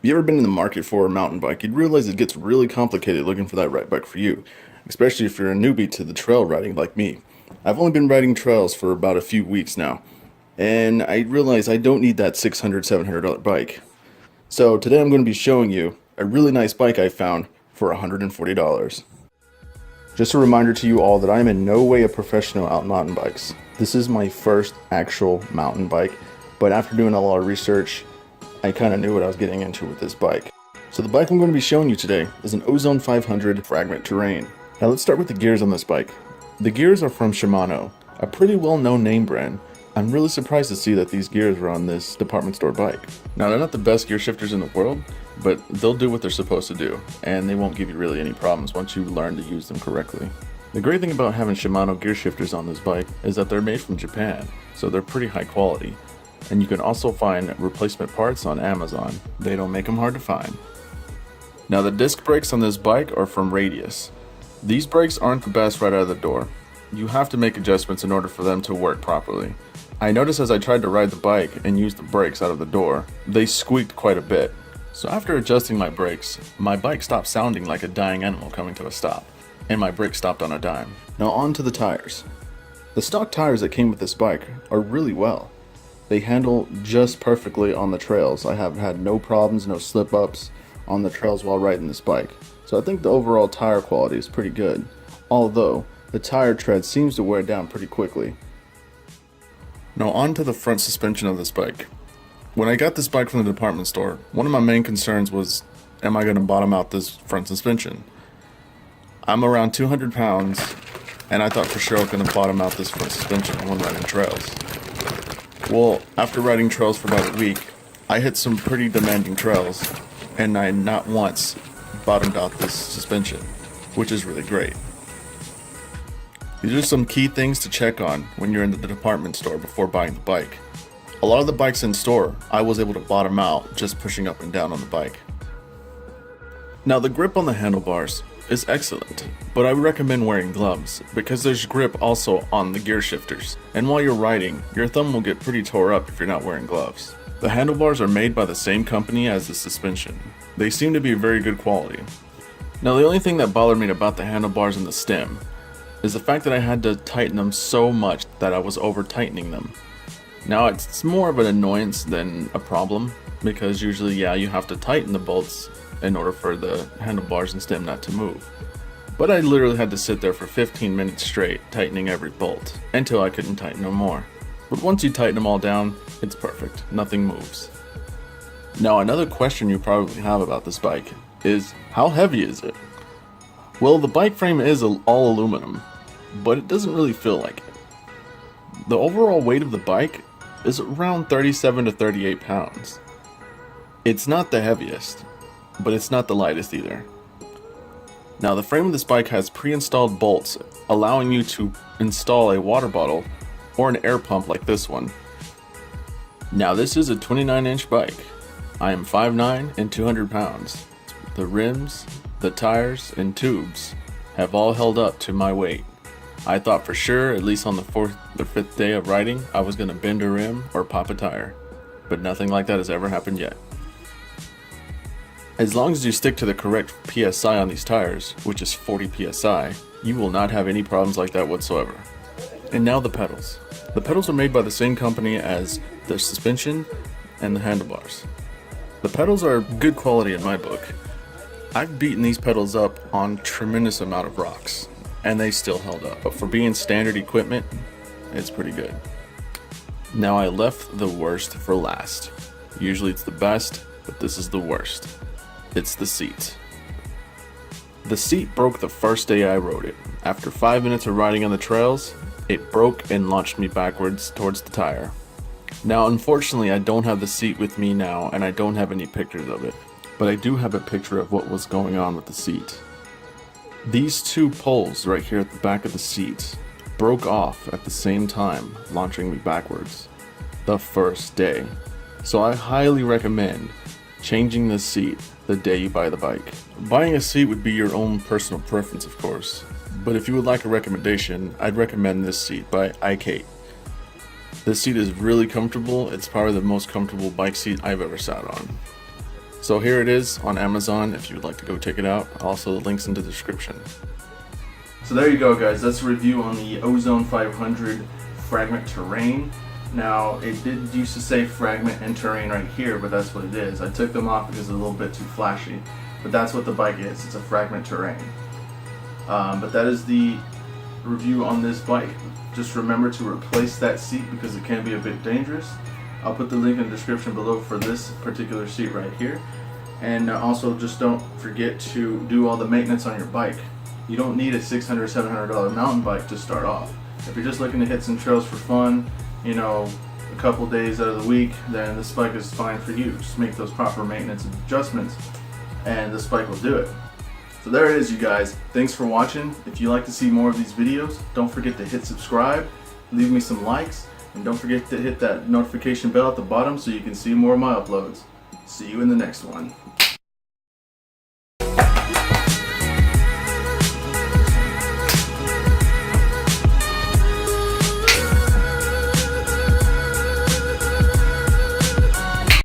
you ever been in the market for a mountain bike, you'd realize it gets really complicated looking for that right bike for you, especially if you're a newbie to the trail riding like me. I've only been riding trails for about a few weeks now, and I realize I don't need that $600, $700 bike. So today I'm going to be showing you a really nice bike I found for $140. Just a reminder to you all that I am in no way a professional out mountain bikes. This is my first actual mountain bike, but after doing a lot of research, I kind of knew what I was getting into with this bike. So the bike I'm going to be showing you today is an Ozone 500 Fragment Terrain. Now let's start with the gears on this bike. The gears are from Shimano, a pretty well-known name brand. I'm really surprised to see that these gears were on this department store bike. Now they're not the best gear shifters in the world, but they'll do what they're supposed to do, and they won't give you really any problems once you learn to use them correctly. The great thing about having Shimano gear shifters on this bike is that they're made from Japan, so they're pretty high quality. And you can also find replacement parts on Amazon. They don't make them hard to find. Now the disc brakes on this bike are from Radius. These brakes aren't the best right out of the door. You have to make adjustments in order for them to work properly. I noticed as I tried to ride the bike and use the brakes out of the door, they squeaked quite a bit. So after adjusting my brakes, my bike stopped sounding like a dying animal coming to a stop, and my brakes stopped on a dime. Now on to the tires. The stock tires that came with this bike are really well. They handle just perfectly on the trails. I have had no problems, no slip-ups on the trails while riding this bike. So I think the overall tire quality is pretty good, although the tire tread seems to wear down pretty quickly. Now on to the front suspension of this bike. When I got this bike from the department store, one of my main concerns was, am I going to bottom out this front suspension? I'm around 200 pounds, and I thought for sure I was going to bottom out this front suspension when riding trails. Well, after riding trails for about a week, I hit some pretty demanding trails, and I not once bottomed out this suspension, which is really great. These are some key things to check on when you're in the department store before buying the bike. A lot of the bikes in store, I was able to bottom out just pushing up and down on the bike. Now the grip on the handlebars is excellent, but I would recommend wearing gloves because there's grip also on the gear shifters, and while you're riding, your thumb will get pretty tore up if you're not wearing gloves. The handlebars are made by the same company as the suspension. They seem to be very good quality. Now the only thing that bothered me about the handlebars and the stem is the fact that I had to tighten them so much that I was over tightening them. Now it's more of an annoyance than a problem, because usually you have to tighten the bolts in order for the handlebars and stem not to move. But I literally had to sit there for 15 minutes straight tightening every bolt until I couldn't tighten no more. But once you tighten them all down, it's perfect, nothing moves. Now another question you probably have about this bike is, how heavy is it? Well, the bike frame is all aluminum, but it doesn't really feel like it. The overall weight of the bike is around 37 to 38 pounds. It's not the heaviest, but it's not the lightest either. Now the frame of this bike has pre-installed bolts allowing you to install a water bottle or an air pump like this one. Now this is a 29-inch bike. I am 5'9" and 200 pounds. The rims, the tires, and tubes have all held up to my weight. I thought for sure, at least on the 4th or 5th day of riding, I was going to bend a rim or pop a tire, but nothing like that has ever happened yet. As long as you stick to the correct PSI on these tires, which is 40 PSI, you will not have any problems like that whatsoever. And now the pedals. The pedals are made by the same company as the suspension and the handlebars. The pedals are good quality in my book. I've beaten these pedals up on tremendous amount of rocks, and they still held up. But for being standard equipment, it's pretty good. Now I left the worst for last. Usually it's the best, but this is the worst. It's the seat. The seat broke the first day I rode it. After 5 minutes of riding on the trails, it broke and launched me backwards towards the tire. Now unfortunately I don't have the seat with me now, and I don't have any pictures of it, but I do have a picture of what was going on with the seat. These two poles right here at the back of the seat broke off at the same time, launching me backwards the first day. So I highly recommend changing the seat the day you buy the bike. Buying a seat would be your own personal preference, of course, but if you would like a recommendation, I'd recommend this seat by iKate. This seat is really comfortable. It's probably the most comfortable bike seat I've ever sat on. So here it is on Amazon if you would like to go check it out. Also, the link's in the description. So there you go, guys. That's a review on the Ozone 500 Fragment Terrain. Now, it did used to say Fragment and Terrain right here, but that's what it is. I took them off because it's a little bit too flashy, but that's what the bike is. It's a Fragment Terrain. But that is the review on this bike. Just remember to replace that seat because it can be a bit dangerous. I'll put the link in the description below for this particular seat right here. And also just don't forget to do all the maintenance on your bike. You don't need a $600, $700 mountain bike to start off. If you're just looking to hit some trails for fun, you know, a couple days out of the week, then this bike is fine for you. Just make those proper maintenance adjustments and this bike will do it. So there it is, you guys. Thanks for watching. If you like to see more of these videos, don't forget to hit subscribe, leave me some likes, and don't forget to hit that notification bell at the bottom so you can see more of my uploads. See you in the next one.